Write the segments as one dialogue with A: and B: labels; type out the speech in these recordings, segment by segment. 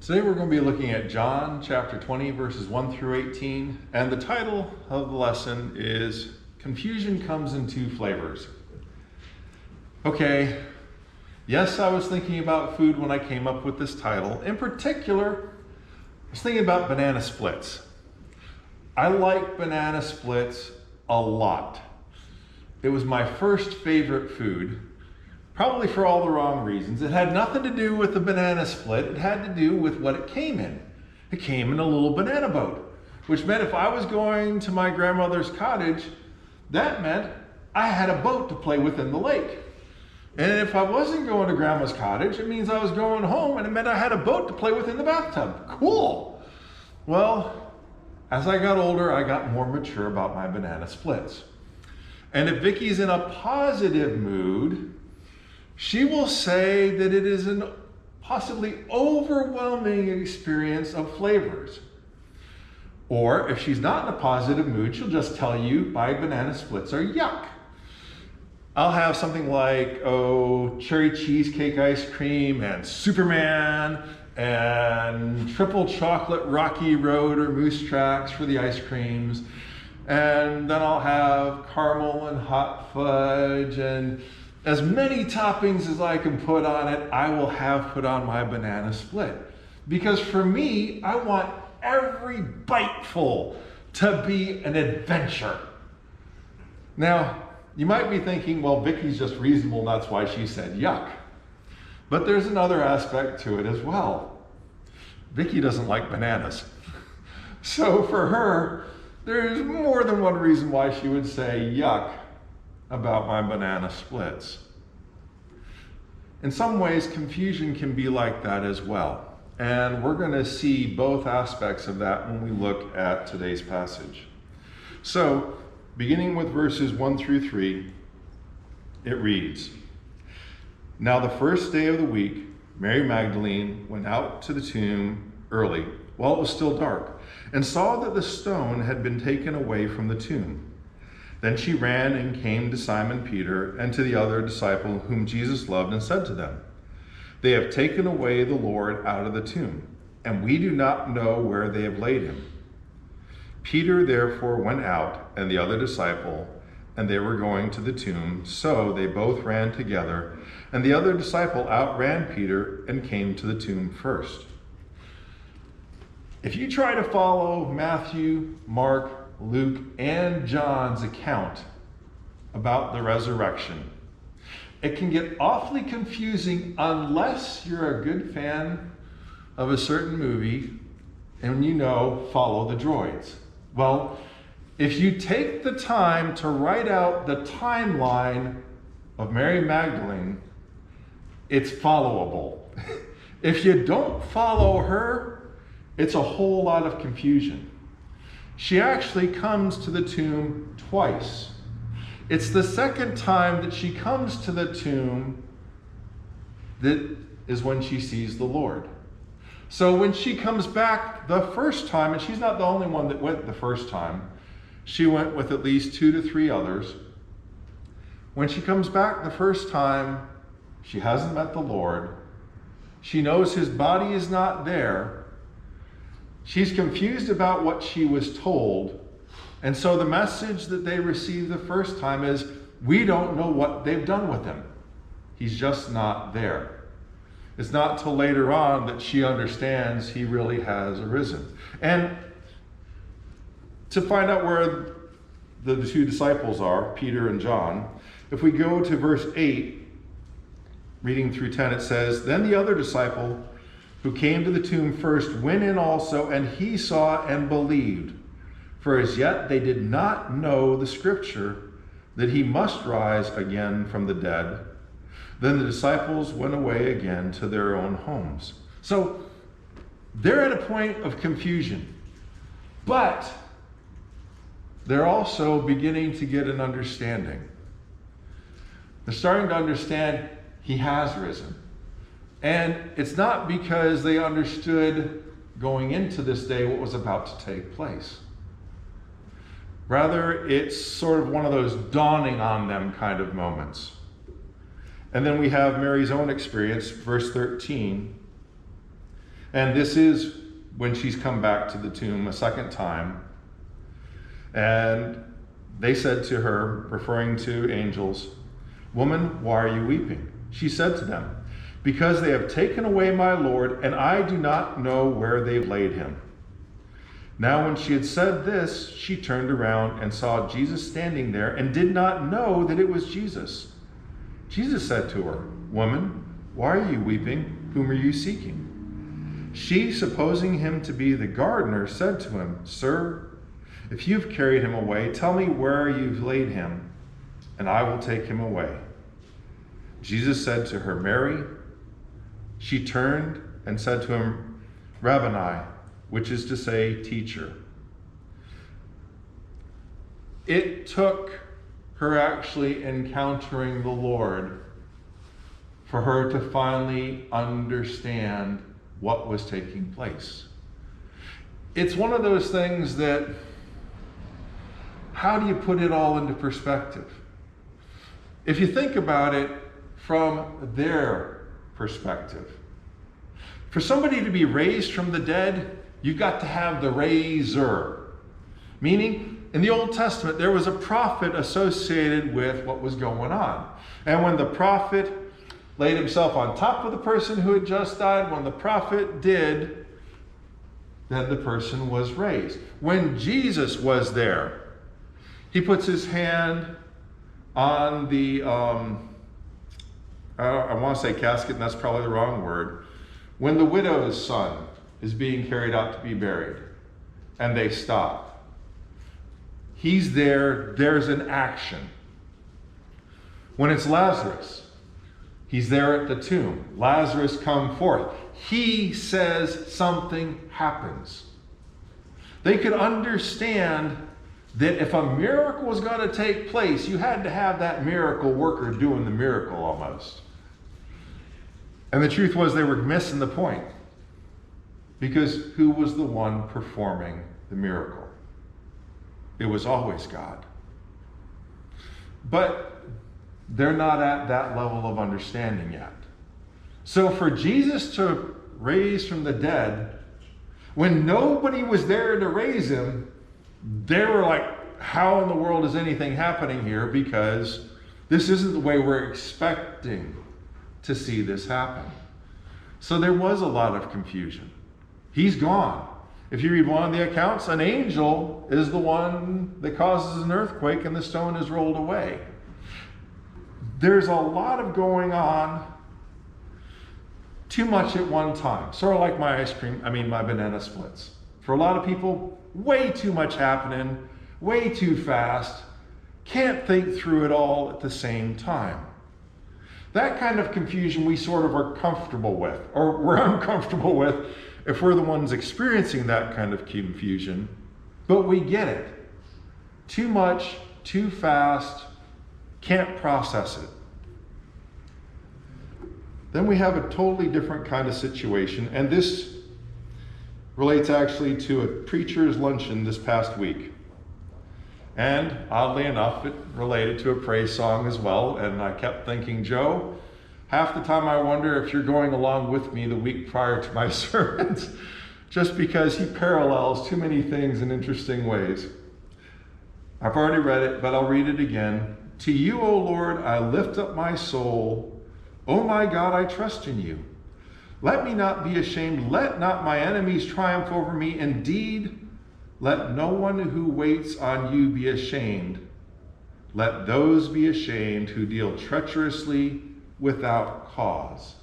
A: Today we're going to be looking at John chapter 20 verses 1 through 18, and the title of the lesson is Confusion Comes in Two Flavors. Okay, yes, I was thinking about food when I came up with this title. In particular, I was thinking about banana splits. I like banana splits a lot. It was my first favorite food. Probably for all the wrong reasons. It had nothing to do with the banana split. It had to do with what it came in. It came in a little banana boat, which meant if I was going to my grandmother's cottage, that meant I had a boat to play with in the lake. And if I wasn't going to grandma's cottage, it means I was going home, and it meant I had a boat to play with in the bathtub. Cool. Well, as I got older, I got more mature about my banana splits. And if Vicky's in a positive mood, she will say that it is a possibly overwhelming experience of flavors. Or if she's not in a positive mood, she'll just tell you my banana splits are yuck. I'll have something like, cherry cheesecake ice cream and Superman and triple chocolate Rocky Road or Moose Tracks for the ice creams. And then I'll have caramel and hot fudge and as many toppings as I can put on it, I will have put on my banana split. Because for me, I want every biteful to be an adventure. Now, you might be thinking, well, Vicky's just reasonable, and that's why she said yuck. But there's another aspect to it as well. Vicky doesn't like bananas. So for her, there's more than one reason why she would say yuck about my banana splits. In some ways, confusion can be like that as well. And we're going to see both aspects of that when we look at today's passage. So, beginning with verses 1 through 3, it reads, Now the first day of the week, Mary Magdalene went out to the tomb early, while it was still dark, and saw that the stone had been taken away from the tomb. Then she ran and came to Simon Peter and to the other disciple whom Jesus loved and said to them, They have taken away the Lord out of the tomb, and we do not know where they have laid him. Peter therefore went out and the other disciple, and they were going to the tomb. So they both ran together, and the other disciple outran Peter and came to the tomb first. If you try to follow Matthew, Mark, Luke, and John's account about the resurrection, it can get awfully confusing unless you're a good fan of a certain movie and follow the droids. Well, if you take the time to write out the timeline of Mary Magdalene, it's followable. If you don't follow her, it's a whole lot of confusion. She actually comes to the tomb twice. It's the second time that she comes to the tomb that is when she sees the Lord. So when she comes back the first time, and she's not the only one that went the first time, she went with at least 2 to 3 others. When she comes back the first time, she hasn't met the Lord. She knows his body is not there. She's confused about what she was told. And so the message that they received the first time is, we don't know what they've done with him. He's just not there. It's not till later on that she understands he really has arisen. And to find out where the 2 disciples are, Peter and John, if we go to verse 8, reading through 10, it says, Then the other disciple who came to the tomb first went in also, and he saw and believed. For as yet they did not know the scripture that he must rise again from the dead. Then the disciples went away again to their own homes. So they're at a point of confusion, but they're also beginning to get an understanding. They're starting to understand he has risen. And it's not because they understood going into this day what was about to take place. Rather, it's sort of one of those dawning on them kind of moments. And then we have Mary's own experience, verse 13. And this is when she's come back to the tomb a second time. And they said to her, referring to angels, "Woman, why are you weeping?" She said to them, "Because they have taken away my Lord, and I do not know where they've laid him." Now when she had said this, she turned around and saw Jesus standing there and did not know that it was Jesus. Jesus said to her, "Woman, why are you weeping? Whom are you seeking?" She, supposing him to be the gardener, said to him, "Sir, if you've carried him away, tell me where you've laid him, and I will take him away." Jesus said to her, "Mary." She turned and said to him, "Rabboni," which is to say, teacher. It took her actually encountering the Lord for her to finally understand what was taking place. It's one of those things that, how do you put it all into perspective? If you think about it from their perspective, for somebody to be raised from the dead, you've got to have the raiser. Meaning, in the Old Testament, there was a prophet associated with what was going on. And when the prophet laid himself on top of the person who had just died, when the prophet did, then the person was raised. When Jesus was there, he puts his hand on the, I want to say casket, and that's probably the wrong word. When the widow's son is being carried out to be buried, and they stop, he's there, there's an action. When it's Lazarus, he's there at the tomb. Lazarus, come forth. He says something happens. They could understand that if a miracle was going to take place, you had to have that miracle worker doing the miracle almost. And the truth was, they were missing the point. Because who was the one performing the miracle? It was always God. But they're not at that level of understanding yet. So for Jesus to raise from the dead, when nobody was there to raise him, they were like, how in the world is anything happening here? Because this isn't the way we're expecting to see this happen. So there was a lot of confusion. He's gone. If you read one of the accounts, an angel is the one that causes an earthquake and the stone is rolled away. There's a lot of going on, too much at one time. Sort of like my banana splits. For a lot of people, way too much happening, way too fast, can't think through it all at the same time. That kind of confusion we sort of are comfortable with, or we're uncomfortable with if we're the ones experiencing that kind of confusion, but we get it. Too much, too fast, can't process it. Then we have a totally different kind of situation, and this relates actually to a preacher's luncheon this past week. And oddly enough, it related to a praise song as well. And I kept thinking, Joe, half the time I wonder if you're going along with me the week prior to my sermons, just because he parallels too many things in interesting ways. I've already read it, but I'll read it again. To you, O Lord, I lift up my soul. O my God, I trust in you. Let me not be ashamed. Let not my enemies triumph over me. Indeed, let no one who waits on you be ashamed. Let those be ashamed who deal treacherously without cause.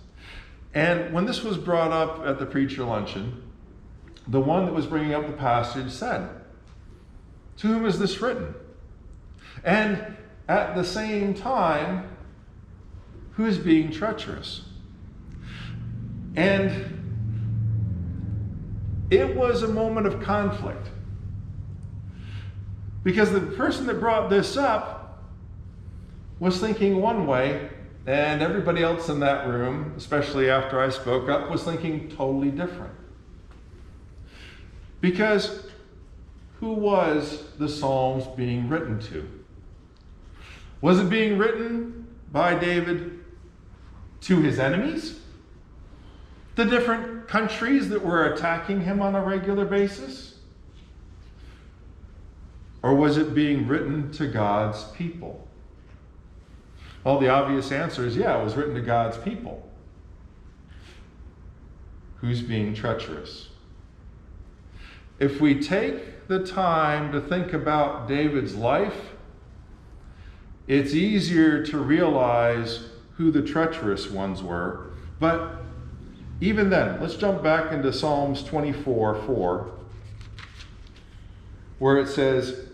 A: And when this was brought up at the preacher luncheon, the one that was bringing up the passage said, to whom is this written? And at the same time, who is being treacherous? And it was a moment of conflict. Because the person that brought this up was thinking one way, and everybody else in that room, especially after I spoke up, was thinking totally different. Because who was the Psalms being written to? Was it being written by David to his enemies? The different countries that were attacking him on a regular basis? Or was it being written to God's people? Well, the obvious answer is yeah, it was written to God's people. Who's being treacherous? If we take the time to think about David's life, it's easier to realize who the treacherous ones were. But even then, let's jump back into Psalms 24:4, where it says,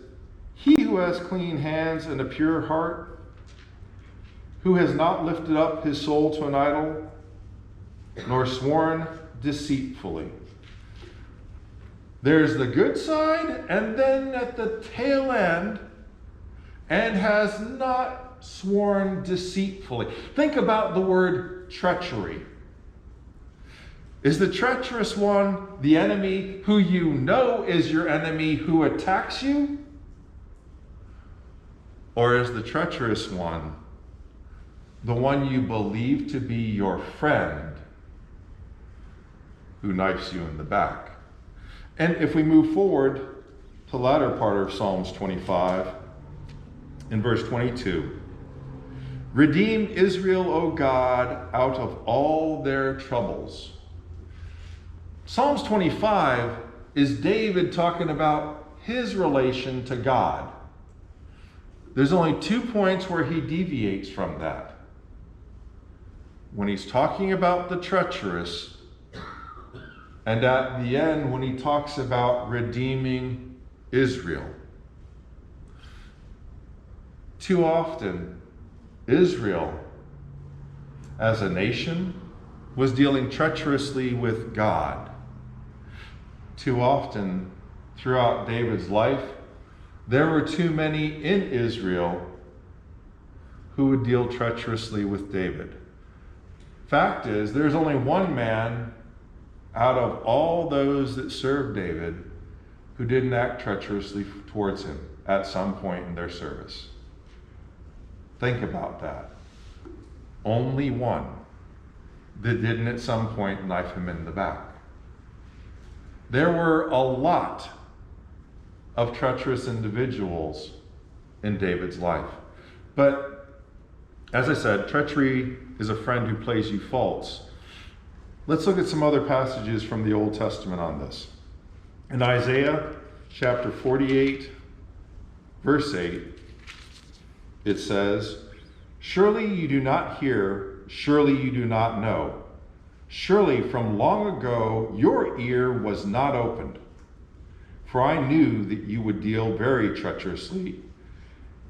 A: "He who has clean hands and a pure heart, who has not lifted up his soul to an idol, nor sworn deceitfully." There's the good side, and then at the tail end, "and has not sworn deceitfully." Think about the word treachery. Is the treacherous one the enemy who you know is your enemy who attacks you? Or is the treacherous one the one you believe to be your friend who knifes you in the back? And if we move forward to the latter part of Psalms 25, in verse 22, "Redeem Israel, O God, out of all their troubles." Psalms 25 is David talking about his relation to God. There's only 2 points where he deviates from that. When he's talking about the treacherous, and at the end when he talks about redeeming Israel. Too often, Israel as a nation was dealing treacherously with God. Too often, throughout David's life, there were too many in Israel who would deal treacherously with David. Fact is, there's only one man out of all those that served David who didn't act treacherously towards him at some point in their service. Think about that. Only one that didn't at some point knife him in the back. There were a lot of treacherous individuals in David's life. But as I said, treachery is a friend who plays you false. Let's look at some other passages from the Old Testament on this. In Isaiah chapter 48, verse 8, it says, "Surely you do not hear, surely you do not know. Surely from long ago your ear was not opened. For I knew that you would deal very treacherously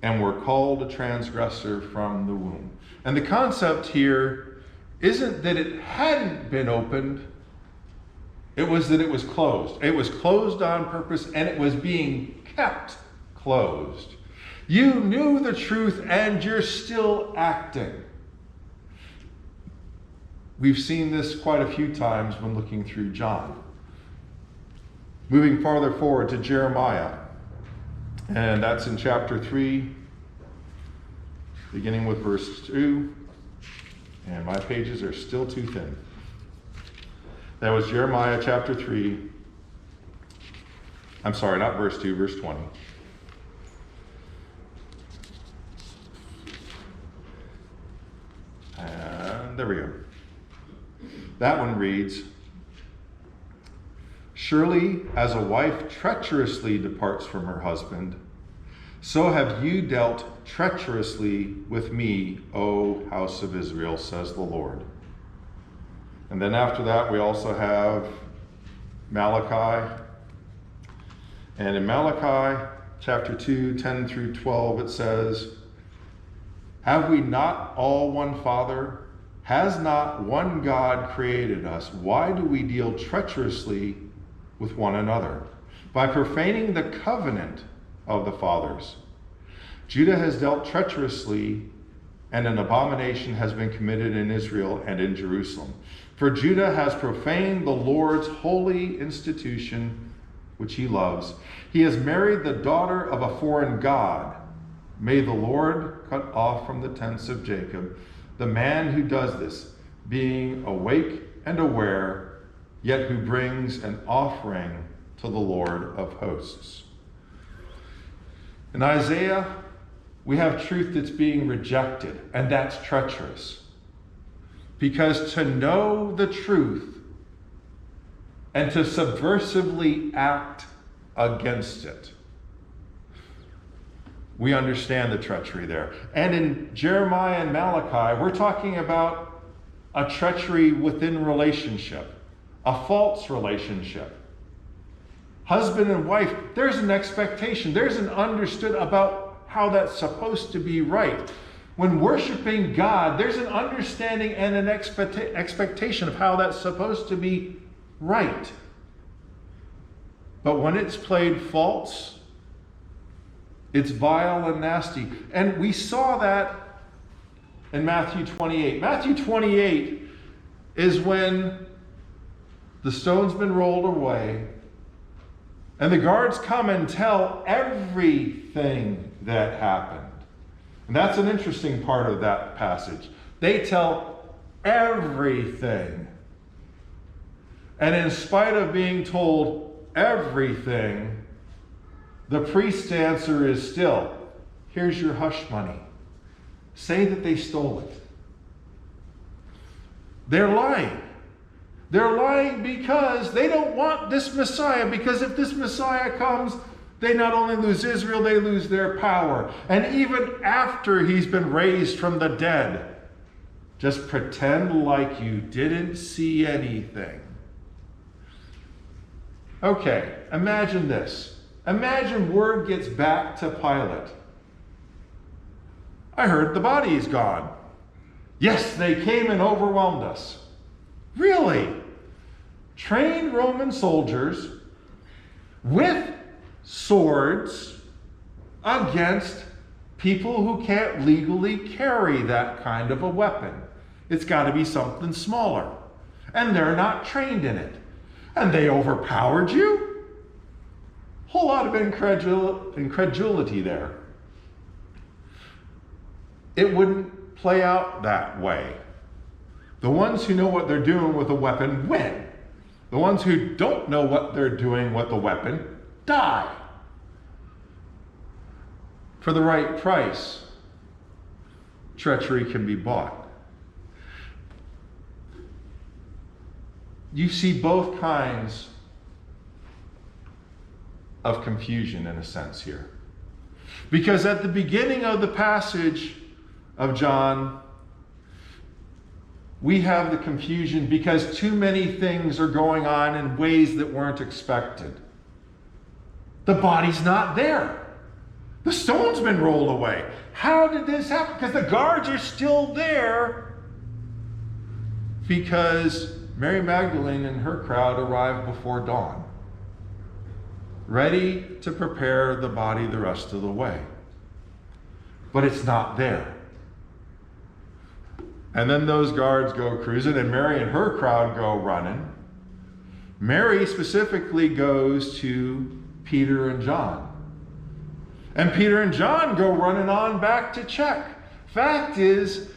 A: and were called a transgressor from the womb." And the concept here isn't that it hadn't been opened, it was that it was closed. It was closed on purpose and it was being kept closed. You knew the truth and you're still acting. We've seen this quite a few times when looking through John. Moving farther forward to Jeremiah, and that's in chapter 3, beginning with verse 2, and my pages are still too thin. That was Jeremiah chapter 3. I'm sorry, not verse 2, verse 20. And there we go. That one reads, "Surely as a wife treacherously departs from her husband, so have you dealt treacherously with me, O house of Israel, says the Lord." And then after that, we also have Malachi. And in Malachi chapter 2, 10 through 12, it says, "Have we not all one Father? Has not one God created us? Why do we deal treacherously with one another by profaning the covenant of the fathers? Judah has dealt treacherously, and an abomination has been committed in Israel and in Jerusalem. For Judah has profaned the Lord's holy institution, which he loves. He has married the daughter of a foreign god. May the Lord cut off from the tents of Jacob the man who does this, being awake and aware, yet who brings an offering to the Lord of hosts. In Isaiah, we have truth that's being rejected, and that's treacherous. Because to know the truth and to subversively act against it, we understand the treachery there. And in Jeremiah and Malachi, we're talking about a treachery within relationship, a false relationship. Husband and wife, there's an expectation, there's an understood about how that's supposed to be right. When worshiping God, there's an understanding and an expectation of how that's supposed to be right. But when it's played false, it's vile and nasty. And we saw that in Matthew 28. Matthew 28 is when the stone's been rolled away, and the guards come and tell everything that happened. And that's an interesting part of that passage. They tell everything. And in spite of being told everything, the priest's answer is still, here's your hush money. Say that they stole it. They're lying. They're lying because they don't want this Messiah, because if this Messiah comes, they not only lose Israel, they lose their power. And even after he's been raised from the dead, just pretend like you didn't see anything. Okay, imagine this. Imagine word gets back to Pilate. I heard the body is gone. Yes, they came and overwhelmed us. Really? Trained Roman soldiers with swords against people who can't legally carry that kind of a weapon. It's got to be something smaller. And they're not trained in it. And they overpowered you? Whole lot of incredulity there. It wouldn't play out that way. The ones who know what they're doing with a weapon win. The ones who don't know what they're doing with the weapon die. For the right price, treachery can be bought. You see both kinds of confusion in a sense here. Because at the beginning of the passage of John, we have the confusion because too many things are going on in ways that weren't expected. The body's not there. The stone's been rolled away. How did this happen? Because the guards are still there. Because Mary Magdalene and her crowd arrived before dawn, ready to prepare the body the rest of the way. But it's not there. And then those guards go cruising, and Mary and her crowd go running. Mary specifically goes to Peter and John. And Peter and John go running on back to check. Fact is,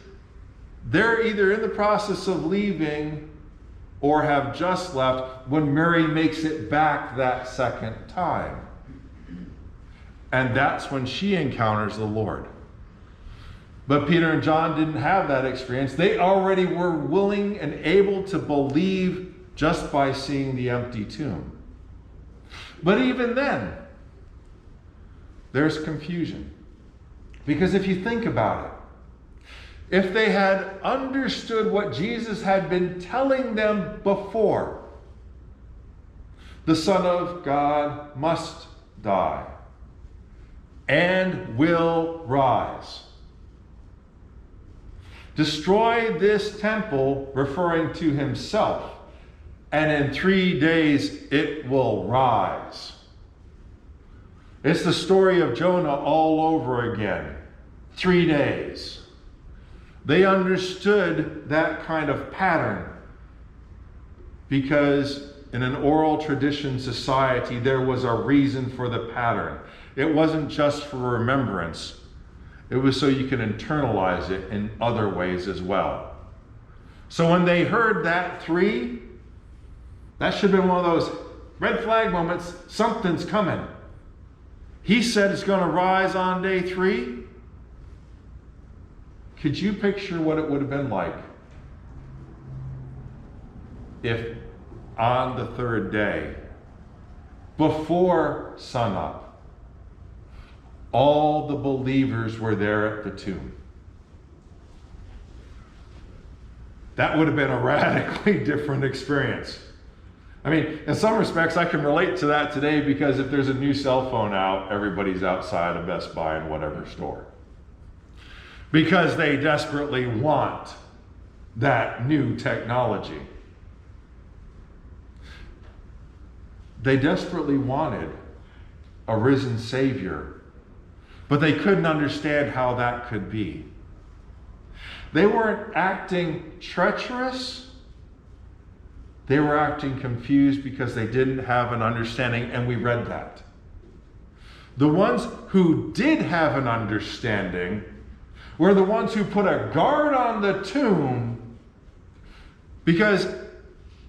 A: they're either in the process of leaving or have just left when Mary makes it back that second time. And that's when she encounters the Lord. But Peter and John didn't have that experience. They already were willing and able to believe just by seeing the empty tomb. But even then, there's confusion. Because if you think about it, if they had understood what Jesus had been telling them before, the Son of God must die and will rise. Destroy this temple, referring to himself, and in 3 days it will rise. It's the story of Jonah all over again. 3 days. They understood that kind of pattern because in an oral tradition society, there was a reason for the pattern. It wasn't just for remembrance. It was so you can internalize it in other ways as well. So when they heard that 3, That should have been one of those red flag moments. Something's coming. He said it's going to rise on day 3. Could you picture what it would have been like if on the 3rd day, before sunup, all the believers were there at the tomb? That would have been a radically different experience. I mean, in some respects, I can relate to that today because if there's a new cell phone out, everybody's outside of Best Buy and whatever store. Because they desperately want that new technology. They desperately wanted a risen Savior, but they couldn't understand how that could be. They weren't acting treacherous. They were acting confused because they didn't have an understanding, and we read that. The ones who did have an understanding were the ones who put a guard on the tomb because,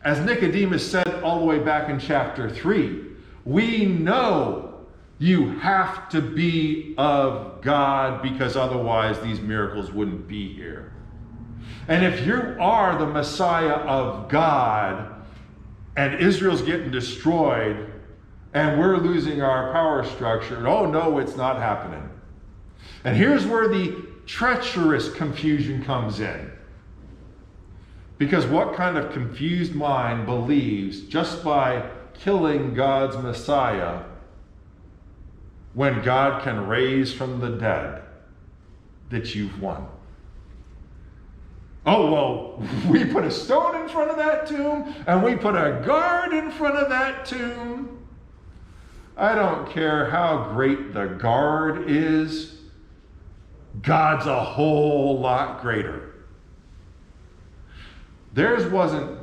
A: as Nicodemus said all the way back in chapter 3, we know you have to be of God because otherwise these miracles wouldn't be here. And if you are the Messiah of God and Israel's getting destroyed and we're losing our power structure, oh no, it's not happening. And here's where the treacherous confusion comes in. Because what kind of confused mind believes just by killing God's Messiah when God can raise from the dead that you've won? Oh, well, we put a stone in front of that tomb and we put a guard in front of that tomb. I don't care how great the guard is. God's a whole lot greater. Theirs wasn't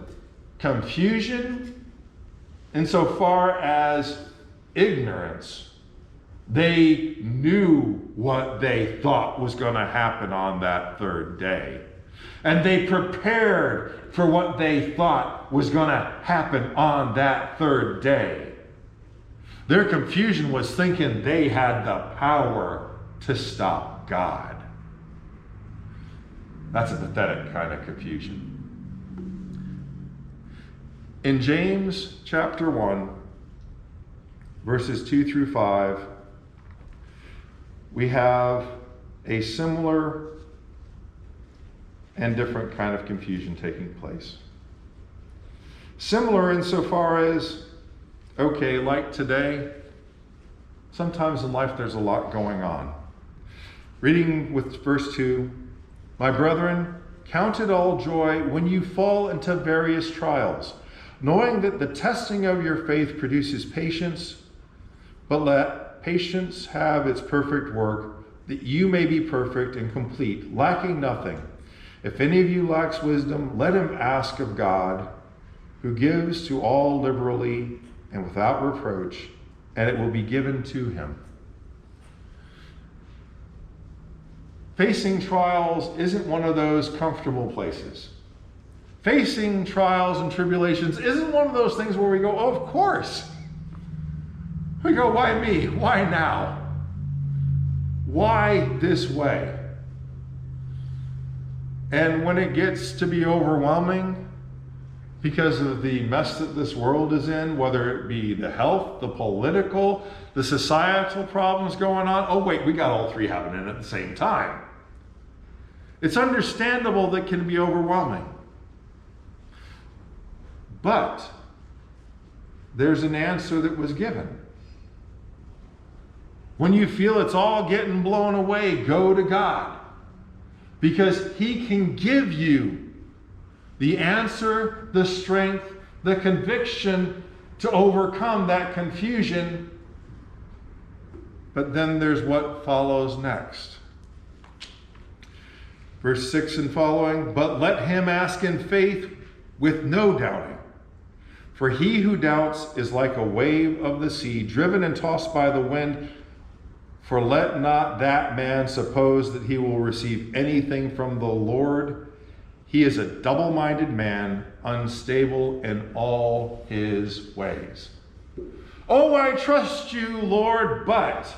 A: confusion insofar as ignorance. They knew what they thought was going to happen on that 3rd day. And they prepared for what they thought was going to happen on that 3rd day. Their confusion was thinking they had the power to stop God. That's a pathetic kind of confusion. In James chapter 1, verses 2 through 5, we have a similar and different kind of confusion taking place. Similar insofar as, okay, like today, sometimes in life there's a lot going on. Reading with verse 2, my brethren, count it all joy when you fall into various trials, knowing that the testing of your faith produces patience, but let patience have its perfect work, that you may be perfect and complete, lacking nothing. If any of you lacks wisdom, let him ask of God, who gives to all liberally and without reproach, and it will be given to him. Facing trials isn't one of those comfortable places. Facing trials and tribulations isn't one of those things where we go, oh, of course. We go, why me? Why now? Why this way? And when it gets to be overwhelming because of the mess that this world is in, whether it be the health, the political, the societal problems going on, oh wait, we got all 3 happening at the same time. It's understandable that it can be overwhelming. But there's an answer that was given. When you feel it's all getting blown away, go to God. Because he can give you the answer, the strength, the conviction to overcome that confusion. But then there's what follows next. Verse 6 and following, but let him ask in faith with no doubting. For he who doubts is like a wave of the sea, driven and tossed by the wind. For let not that man suppose that he will receive anything from the Lord. He is a double-minded man, unstable in all his ways. Oh, I trust you, Lord, but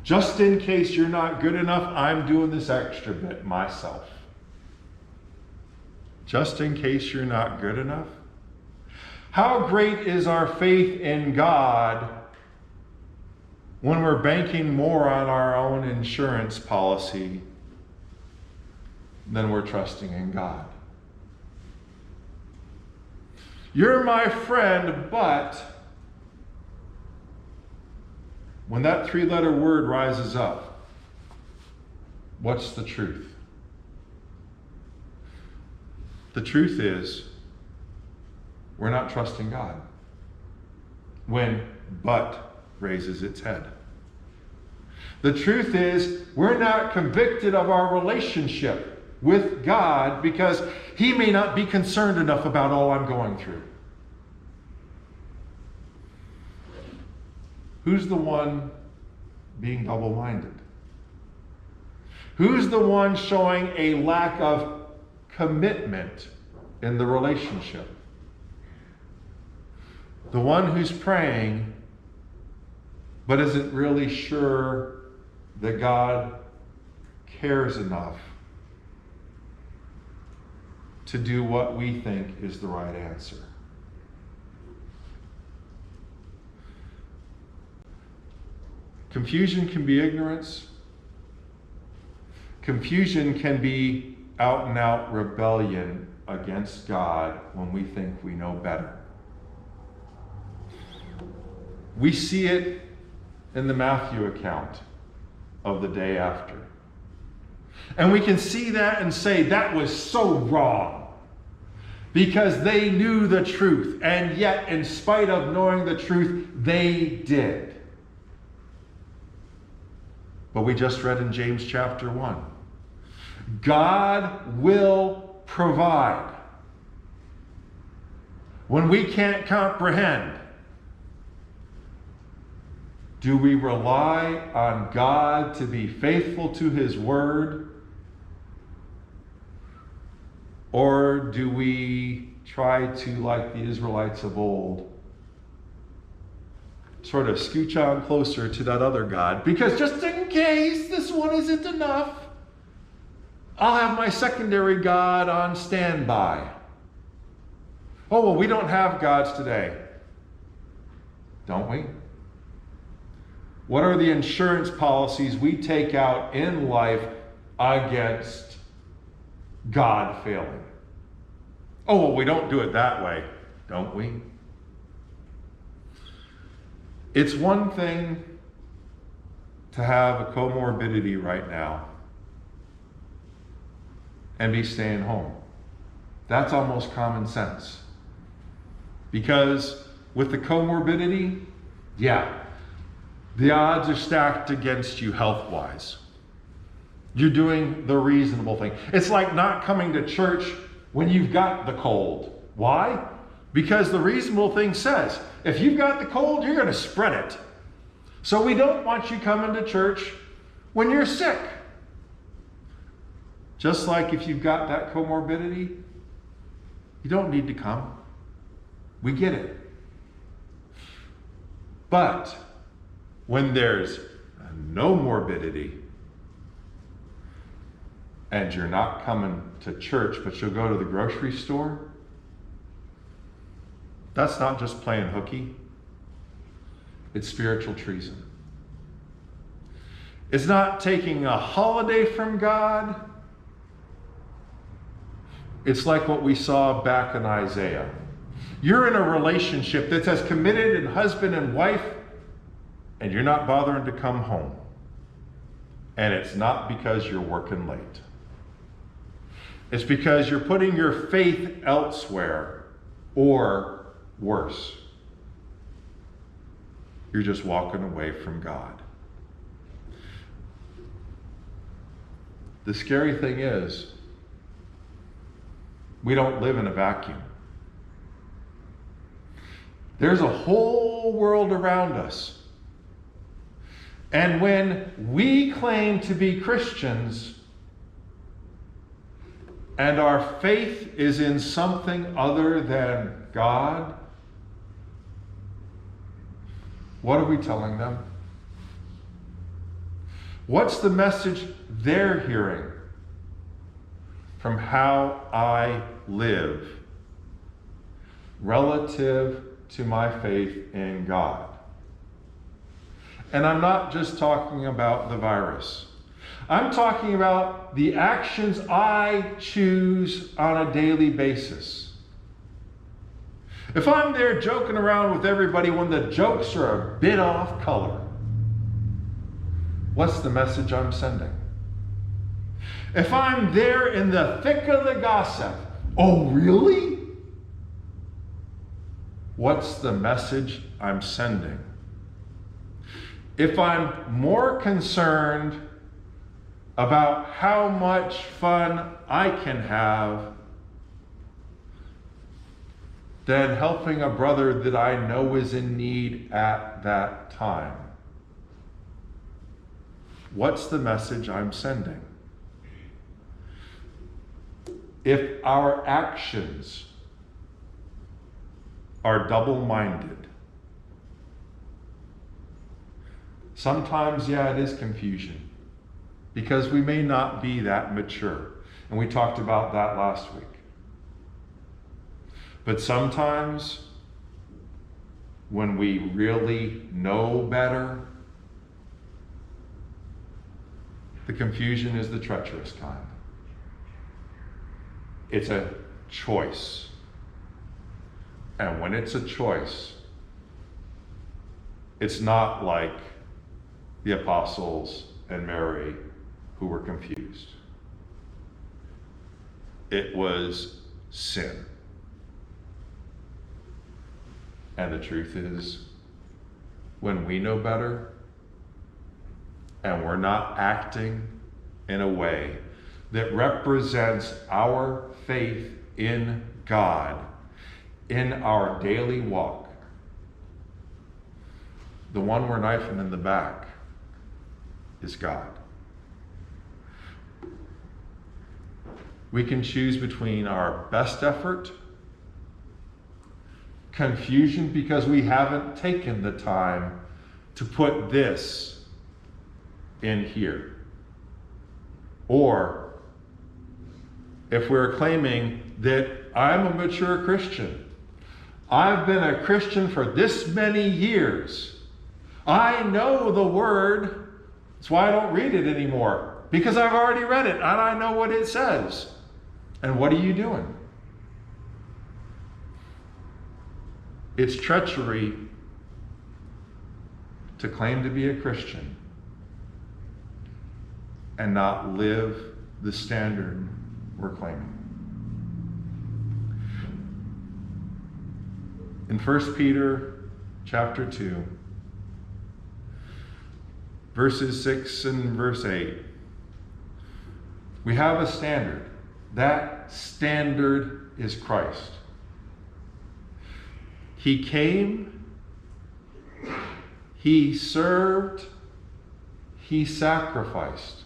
A: just in case you're not good enough, I'm doing this extra bit myself. Just in case you're not good enough? How great is our faith in God when we're banking more on our own insurance policy than we're trusting in God? You're my friend, but when that three-letter word rises up, what's the truth? The truth is, we're not trusting God when but raises its head. The truth is, we're not convicted of our relationship with God because He may not be concerned enough about all I'm going through. Who's the one being double-minded? Who's the one showing a lack of commitment in the relationship? The one who's praying but isn't really sure that God cares enough to do what we think is the right answer. Confusion can be ignorance. Confusion can be out and out rebellion against God when we think we know better. We see it in the Matthew account of the day after. And we can see that and say that was so wrong because they knew the truth, and yet in spite of knowing the truth, they did. But we just read in James chapter 1, God will provide when we can't comprehend. Do we rely on God to be faithful to His word? Or do we try to, like the Israelites of old, sort of scooch on closer to that other God? Because just in case this one isn't enough, I'll have my secondary God on standby. Oh, well, we don't have gods today. Don't we? What are the insurance policies we take out in life against God failing? Oh, well, we don't do it that way, don't we? It's one thing to have a comorbidity right now and be staying home. That's almost common sense. Because with the comorbidity, the odds are stacked against you health-wise. You're doing the reasonable thing. It's like not coming to church when you've got the cold. Why? Because the reasonable thing says, if you've got the cold, you're going to spread it. So we don't want you coming to church when you're sick. Just like if you've got that comorbidity, you don't need to come. We get it. But when there's no morbidity and you're not coming to church, but you'll go to the grocery store, that's not just playing hooky. It's spiritual treason. It's not taking a holiday from God. It's like what we saw back in Isaiah. You're in a relationship that's as committed in husband and wife, and you're not bothering to come home. And it's not because you're working late. It's because you're putting your faith elsewhere, or worse, you're just walking away from God. The scary thing is, we don't live in a vacuum. There's a whole world around us. And when we claim to be Christians, and our faith is in something other than God, what are we telling them? What's the message they're hearing from how I live relative to my faith in God? And I'm not just talking about the virus. I'm talking about the actions I choose on a daily basis. If I'm there joking around with everybody when the jokes are a bit off color, what's the message I'm sending? If I'm there in the thick of the gossip, oh really? What's the message I'm sending? If I'm more concerned about how much fun I can have than helping a brother that I know is in need at that time, what's the message I'm sending? If our actions are double-minded, sometimes, yeah, it is confusion because we may not be that mature. And we talked about that last week. But sometimes, when we really know better, the confusion is the treacherous kind. It's a choice. And when it's a choice, it's not like the apostles and Mary who were confused. It was sin. And the truth is, when we know better and we're not acting in a way that represents our faith in God in our daily walk, the one we're knifing in the back is God. We can choose between our best effort, confusion because we haven't taken the time to put this in here, or if we're claiming that I'm a mature Christian, I've been a Christian for this many years, I know the word, that's why I don't read it anymore, because I've already read it and I know what it says. And what are you doing? It's treachery to claim to be a Christian and not live the standard we're claiming. In 1 Peter chapter 2, verses 6 and verse 8, we have a standard. That standard is Christ. He came, he served, he sacrificed.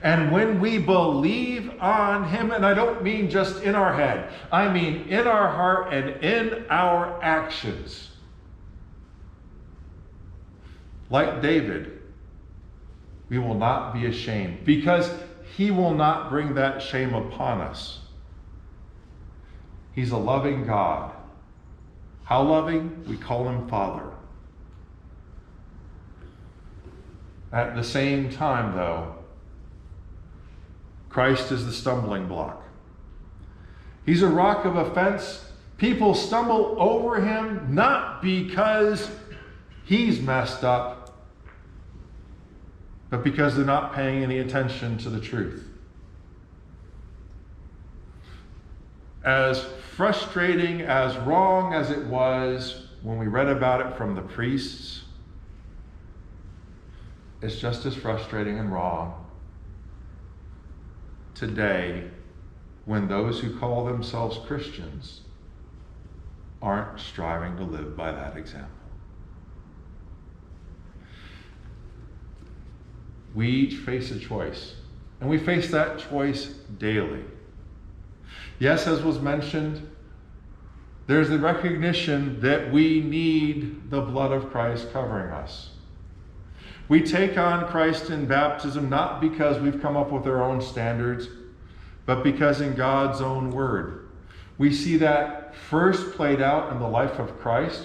A: And when we believe on him, and I don't mean just in our head, I mean in our heart and in our actions, like David, we will not be ashamed because he will not bring that shame upon us. He's a loving God. How loving? We call him Father. At the same time, though, Christ is the stumbling block. He's a rock of offense. People stumble over him not because he's messed up, but because they're not paying any attention to the truth. As frustrating, as wrong as it was when we read about it from the priests, it's just as frustrating and wrong today when those who call themselves Christians aren't striving to live by that example. We each face a choice. And we face that choice daily. Yes, as was mentioned, there's the recognition that we need the blood of Christ covering us. We take on Christ in baptism not because we've come up with our own standards, but because in God's own word. We see that first played out in the life of Christ,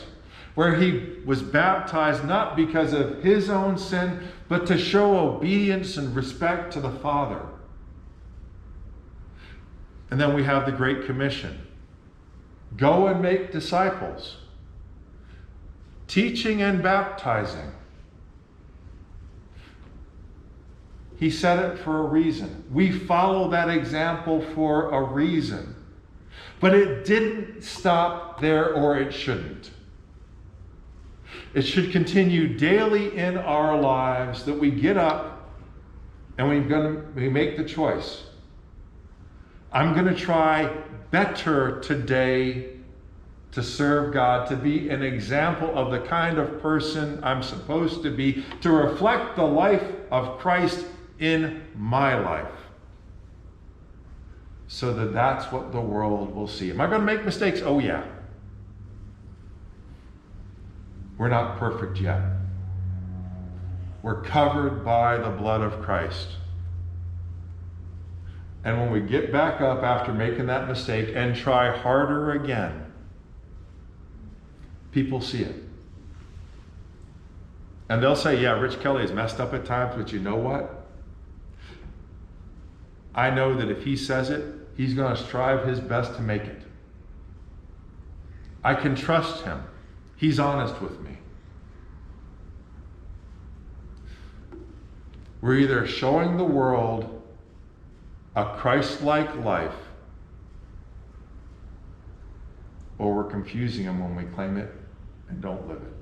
A: where he was baptized not because of his own sin, but to show obedience and respect to the Father. And then we have the Great Commission. Go and make disciples, teaching and baptizing. He said it for a reason. We follow that example for a reason. But it didn't stop there, or it shouldn't. It should continue daily in our lives, that we get up and we make the choice. I'm going to try better today to serve God, to be an example of the kind of person I'm supposed to be, to reflect the life of Christ in my life, so that that's what the world will see. Am I going to make mistakes? Oh yeah. We're not perfect yet. We're covered by the blood of Christ. And when we get back up after making that mistake and try harder again, people see it. And they'll say, yeah, Rich Kelley has messed up at times, but you know what? I know that if he says it, he's going to strive his best to make it. I can trust him. He's honest with me. We're either showing the world a Christ-like life, or we're confusing them when we claim it and don't live it.